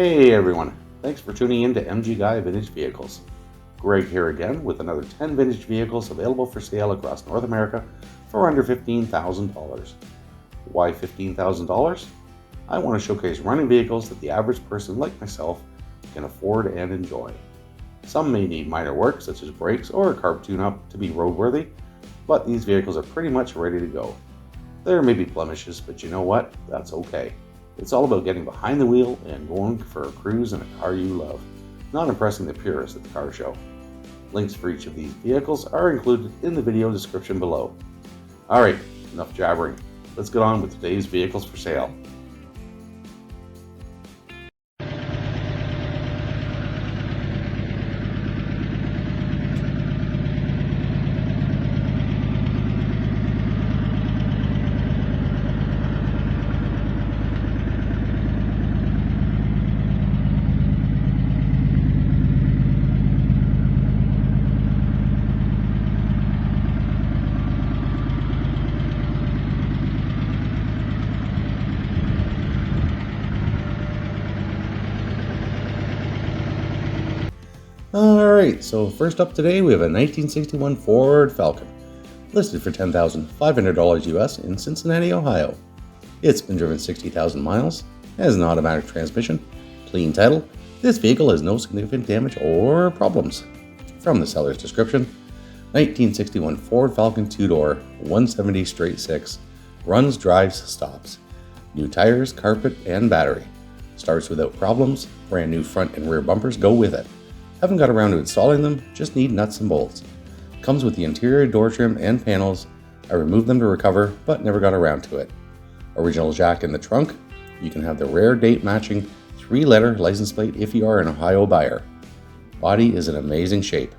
Hey everyone, thanks for tuning in to MG Guy Vintage Vehicles. Greg here again with another 10 vintage vehicles available for sale across North America for under $15,000. Why $15,000? I want to showcase running vehicles that the average person like myself can afford and enjoy. Some may need minor work such as brakes or a carb tune-up to be roadworthy, but these vehicles are pretty much ready to go. There may be blemishes, but you know what? That's okay. It's all about getting behind the wheel and going for a cruise in a car you love, not impressing the purists at the car show. Links for each of these vehicles are included in the video description below. Alright, enough jabbering. Let's get on with today's vehicles for sale. Alright, so first up today we have a 1961 Ford Falcon, listed for $10,500 US in Cincinnati, Ohio. It's been driven 60,000 miles, has an automatic transmission, clean title. This vehicle has no significant damage or problems. From the seller's description, 1961 Ford Falcon 2-door, 170 straight 6, runs, drives, stops. New tires, carpet, and battery. Starts without problems, brand new front and rear bumpers go with it. Haven't got around to installing them, just need nuts and bolts. Comes with the interior door trim and panels. I removed them to recover, but never got around to it. Original jack in the trunk. You can have the rare date matching 3-letter license plate if you are an Ohio buyer. Body is in amazing shape.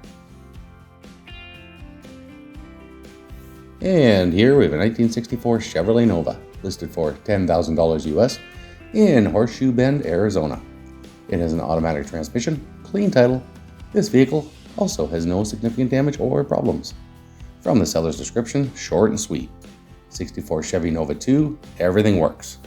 And here we have a 1964 Chevrolet Nova, listed for $10,000 US in Horseshoe Bend, Arizona. It has an automatic transmission, clean title. This vehicle also has no significant damage or problems. From the seller's description, short and sweet. 64 Chevy Nova 2, everything works.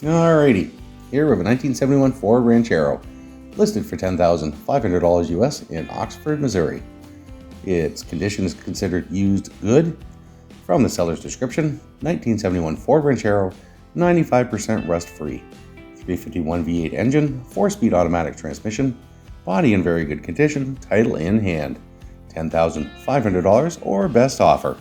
Alrighty, here we have a 1971 Ford Ranchero, listed for $10,500 US in Oxford, Missouri. Its condition is considered used good. From the seller's description, 1971 Ford Ranchero, 95% rust-free, 351 V8 engine, 4-speed automatic transmission, body in very good condition, title in hand, $10,500 or best offer.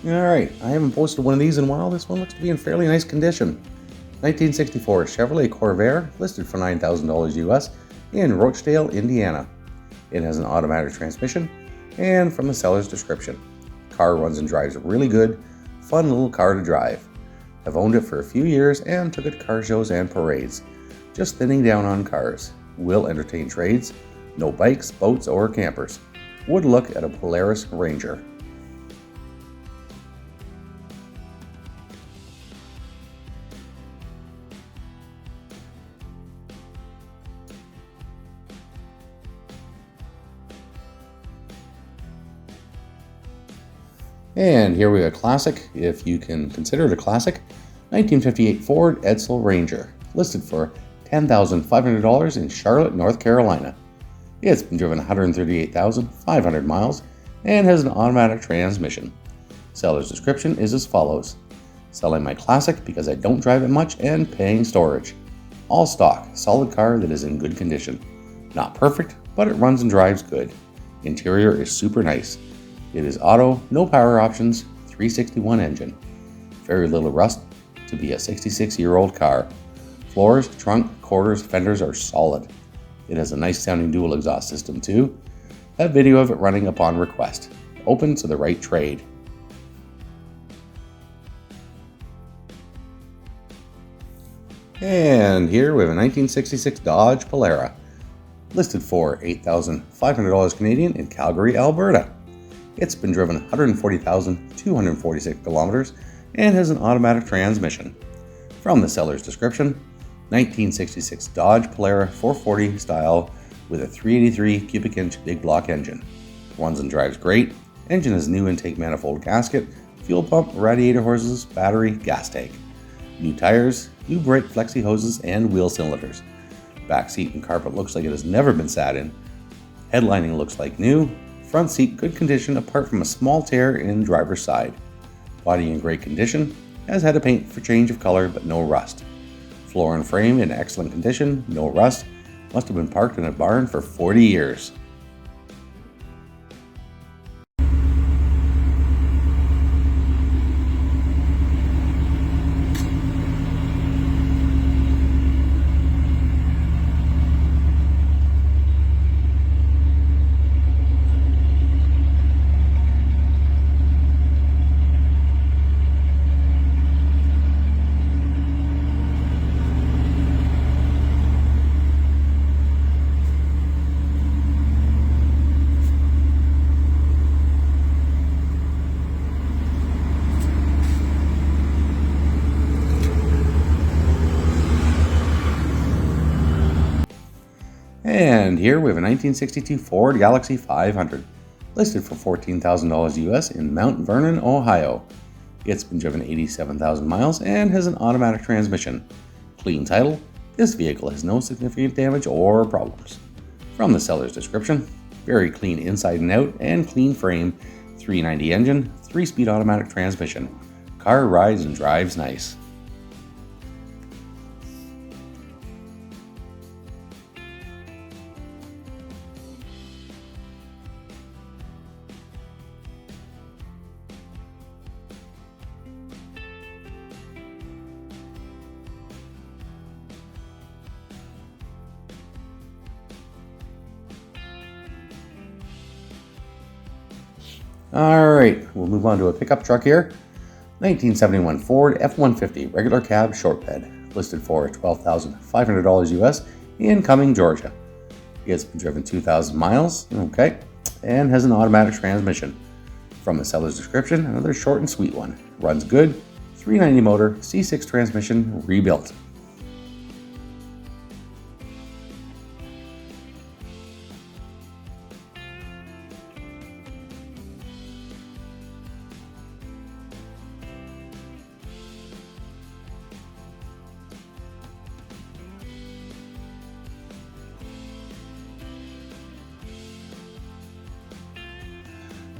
Alright, I haven't posted one of these in a while. This one looks to be in fairly nice condition. 1964 Chevrolet Corvair, listed for $9,000 US in Rochdale, Indiana. It has an automatic transmission, and from the seller's description, car runs and drives really good, fun little car to drive. Have owned it for a few years and took it to car shows and parades. Just thinning down on cars. Will entertain trades. No bikes, boats, or campers. Would look at a Polaris Ranger. And here we have a classic, if you can consider it a classic, 1958 Ford Edsel Ranger, listed for $10,500 in Charlotte, North Carolina. It's been driven 138,500 miles and has an automatic transmission. Seller's description is as follows: selling my Classic because I don't drive it much and paying storage. All stock, solid car that is in good condition. Not perfect, but it runs and drives good. Interior is super nice. It is auto, no power options, 361 engine. Very little rust to be a 66-year-old car. Floors, trunk, quarters, fenders are solid. It has a nice sounding dual exhaust system too. A video of it running upon request. Open to the right trade. And here we have a 1966 Dodge Polara, listed for $8,500 Canadian in Calgary, Alberta. It's been driven 140,246 kilometers and has an automatic transmission. From the seller's description, 1966 Dodge Polara 440 style with a 383 cubic inch big block engine. Runs and drives great. Engine has new intake manifold gasket, fuel pump, radiator hoses, battery, gas tank. New tires, new brake flexi hoses, and wheel cylinders. Back seat and carpet looks like it has never been sat in. Headlining looks like new. Front seat good condition apart from a small tear in driver's side. Body in great condition. Has had a paint for change of color but no rust. Floor and frame in excellent condition, no rust. Must have been parked in a barn for 40 years. And here we have a 1962 Ford Galaxy 500, listed for $14,000 US in Mount Vernon, Ohio. It's been driven 87,000 miles and has an automatic transmission. Clean title, this vehicle has no significant damage or problems. From the seller's description, very clean inside and out and clean frame, 390 engine, 3-speed automatic transmission. Car rides and drives nice. Alright, we'll move on to a pickup truck here. 1971 Ford F-150 regular cab short bed, listed for $12,500 US in Cumming, Georgia. It's been driven 2,000 miles, okay, and has an automatic transmission. From the seller's description, another short and sweet one. Runs good, 390 motor, C6 transmission, rebuilt.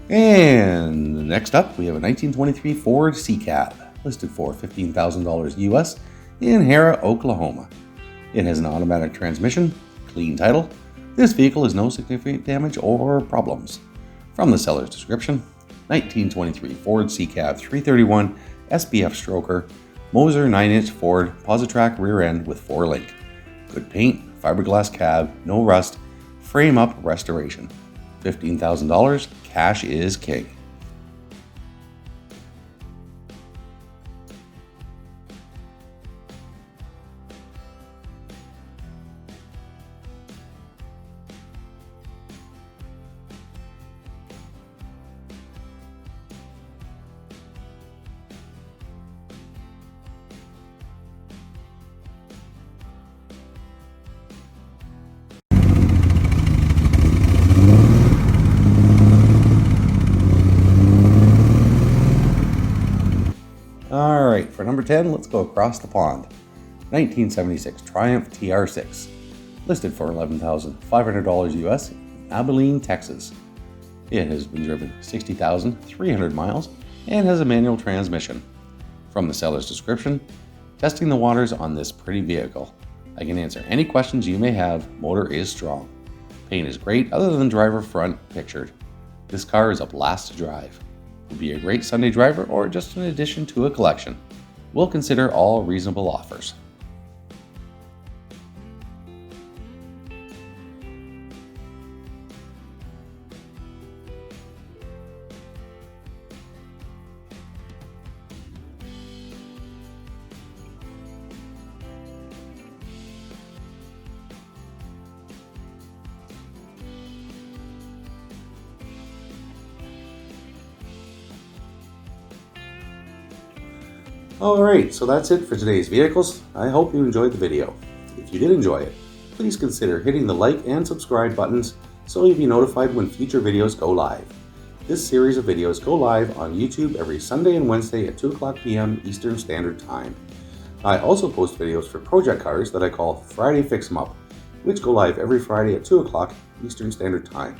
And next up, we have a 1923 Ford CCAP, listed for $15,000 US in Harrah, Oklahoma. It has an automatic transmission, clean title. This vehicle has no significant damage or problems. From the seller's description, 1923 Ford CCAP 331 SBF stroker, Moser 9-inch Ford Positrack rear end with 4-link. Good paint, fiberglass cab, no rust, frame up restoration. $15,000, cash is king. Alright, for number 10, let's go across the pond. 1976 Triumph TR6, listed for $11,500 US Abilene, Texas. It has been driven 60,300 miles and has a manual transmission. From the seller's description, testing the waters on this pretty vehicle. I can answer any questions you may have. Motor is strong. Paint is great other than driver front pictured. This car is a blast to drive. Would be a great Sunday driver or just an addition to a collection. We'll consider all reasonable offers. Alright, so that's it for today's vehicles. I hope you enjoyed the video. If you did enjoy it, please consider hitting the like and subscribe buttons so you'll be notified when future videos go live. This series of videos go live on YouTube every Sunday and Wednesday at 2:00 p.m. Eastern Standard Time. I also post videos for project cars that I call Friday Fix 'em Up, which go live every Friday at 2:00 Eastern Standard Time.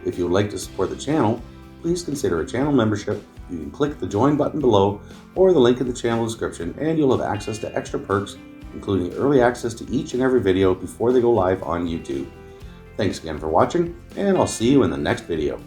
If you would like to support the channel, please consider a channel membership. You can click the join button below or the link in the channel description and you'll have access to extra perks, including early access to each and every video before they go live on YouTube. Thanks again for watching, and I'll see you in the next video.